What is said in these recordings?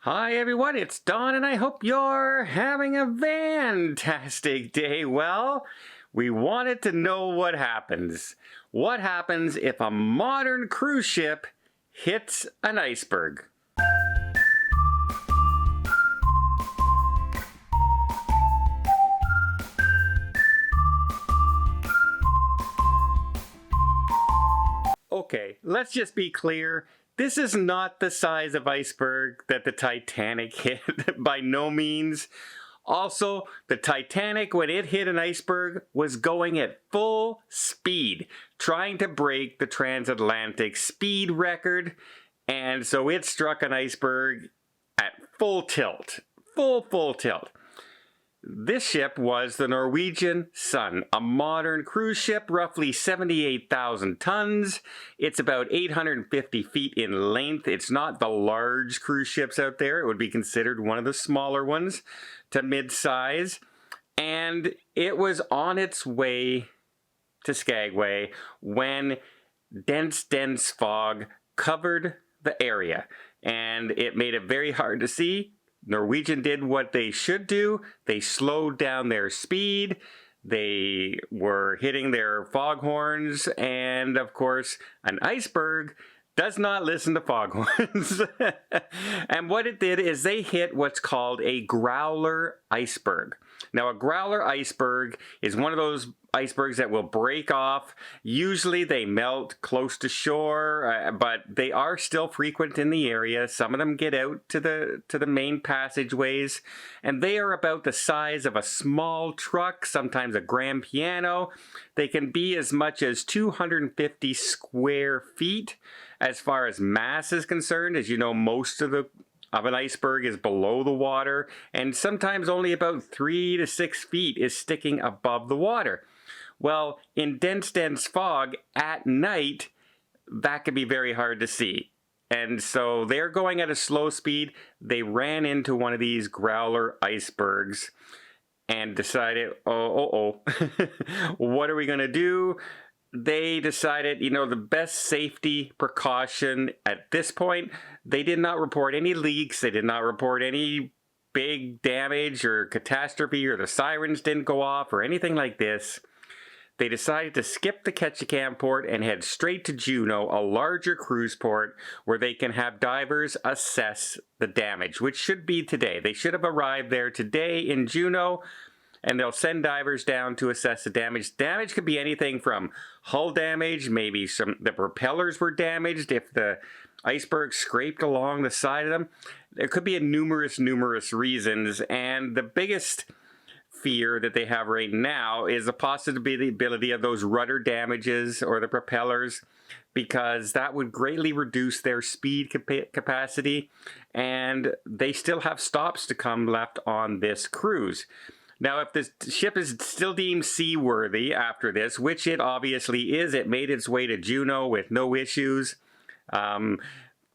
Hi everyone, it's Don and I hope you're having a fantastic day. Well, we wanted to know what happens. What happens if a modern cruise ship hits an iceberg? Okay, let's just be clear. This is not the size of iceberg that the Titanic hit, by no means. Also, the Titanic, when it hit an iceberg, was going at full speed, trying to break the transatlantic speed record, and so it struck an iceberg at full tilt. Full tilt. This ship was the Norwegian Sun, a modern cruise ship, roughly 78,000 tons. It's about 850 feet in length. It's not the large cruise ships out there. It would be considered one of the smaller ones to mid-size. And it was on its way to Skagway when dense fog covered the area. And it made it very hard to see. Norwegian did what they should do. They slowed down their speed. They were hitting their foghorns. And of course, an iceberg does not listen to foghorns. And what it did is they hit what's called a growler iceberg. Now, a growler iceberg is one of those icebergs that will break off. Usually they melt close to shore, but they are still frequent in the area. Some of them get out to the main passageways, and they are about the size of a small truck, sometimes a grand piano. They can be as much as 250 square feet as far as mass is concerned. As you know, most of an iceberg is below the water, and sometimes only about 3 to 6 feet is sticking above the water. Well, in dense fog at night, that can be very hard to see. And so they're going at a slow speed. They ran into one of these growler icebergs and decided, what are we going to do? They decided, the best safety precaution at this point, they did not report any leaks. They did not report any big damage or catastrophe, or the sirens didn't go off or anything like this. They decided to skip the Ketchikan port and head straight to Juneau, a larger cruise port where they can have divers assess the damage, which should be today. They should have arrived there today in Juneau, and they'll send divers down to assess the damage. Damage could be anything from hull damage, maybe the propellers were damaged if the iceberg scraped along the side of them. There could be numerous reasons, and the biggest fear that they have right now is the possibility of those rudder damages or the propellers, because that would greatly reduce their speed capacity, and they still have stops to come left on this cruise. Now, if the ship is still deemed seaworthy after this, which it obviously is, it made its way to Juneau with no issues.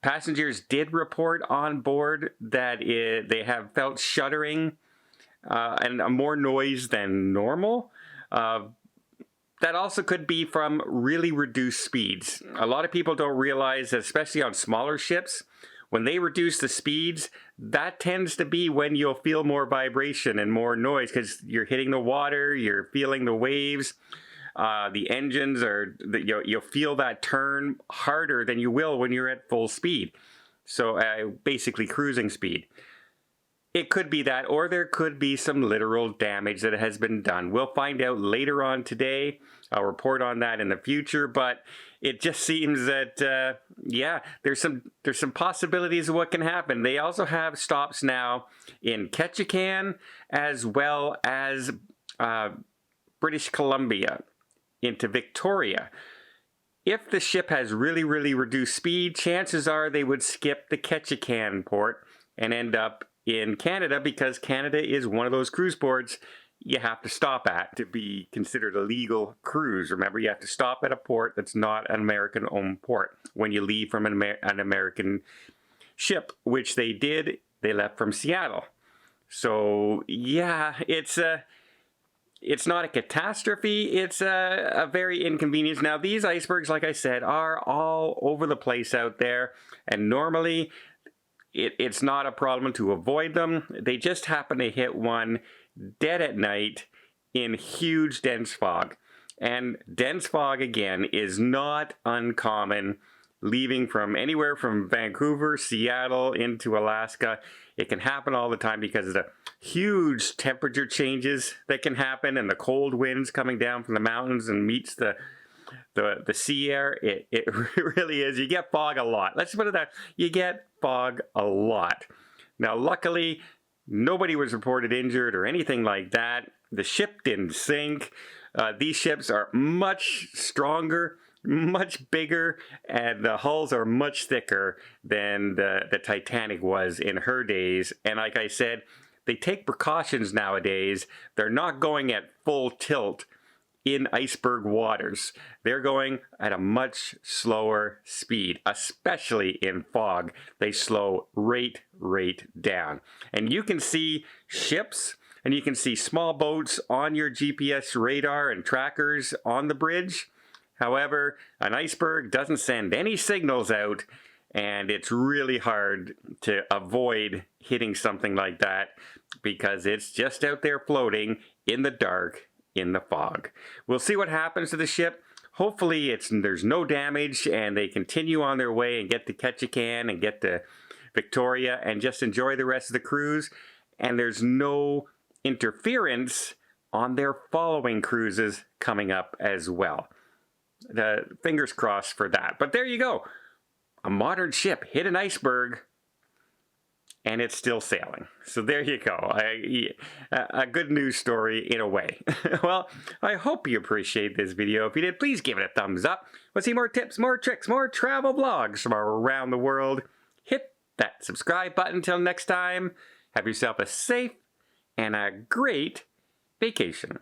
Passengers did report on board that they have felt shuddering and more noise than normal. That also could be from really reduced speeds. A lot of people don't realize that, especially on smaller ships, when they reduce the speeds, that tends to be when you'll feel more vibration and more noise, because you're hitting the water, you're feeling the waves. The engines you'll feel that turn harder than you will when you're at full speed. So basically cruising speed. It could be that, or there could be some literal damage that has been done. We'll find out later on today. I'll report on that in the future, but it just seems that, there's some possibilities of what can happen. They also have stops now in Ketchikan as well as British Columbia into Victoria. If the ship has really reduced speed, chances are they would skip the Ketchikan port and end up in Canada, because Canada is one of those cruise ports you have to stop at to be considered a legal cruise. Remember, you have to stop at a port that's not an American-owned port when you leave from an American ship, which they did. They left from Seattle. So, yeah, it's not a catastrophe. It's a very inconvenience. Now, these icebergs, like I said, are all over the place out there, and normally It's not a problem to avoid them. They just happen to hit one dead at night in huge dense fog. And dense fog, again, is not uncommon, leaving from anywhere from Vancouver, Seattle, into Alaska. It can happen all the time because of the huge temperature changes that can happen and the cold winds coming down from the mountains and meets the sea air. It really is. You get fog a lot. Let's put it that. You get fog a lot. Now, luckily, nobody was reported injured or anything like that. The ship didn't sink. These ships are much stronger, much bigger, and the hulls are much thicker than the Titanic was in her days. And like I said, they take precautions nowadays. They're not going at full tilt in iceberg waters. They're going at a much slower speed, especially in fog. They slow right down. And you can see ships and you can see small boats on your GPS radar and trackers on the bridge. However, an iceberg doesn't send any signals out, and it's really hard to avoid hitting something like that because it's just out there floating in the dark, in the fog. We'll see what happens to the ship. Hopefully there's no damage and they continue on their way and get to Ketchikan and get to Victoria and just enjoy the rest of the cruise. And there's no interference on their following cruises coming up as well. The fingers crossed for that. But there you go. A modern ship hit an iceberg and it's still sailing. So there you go. A good news story in a way. Well, I hope you appreciate this video. If you did, please give it a thumbs up. We'll see more tips, more tricks, more travel vlogs from around the world. Hit that subscribe button. Until next time, have yourself a safe and a great vacation.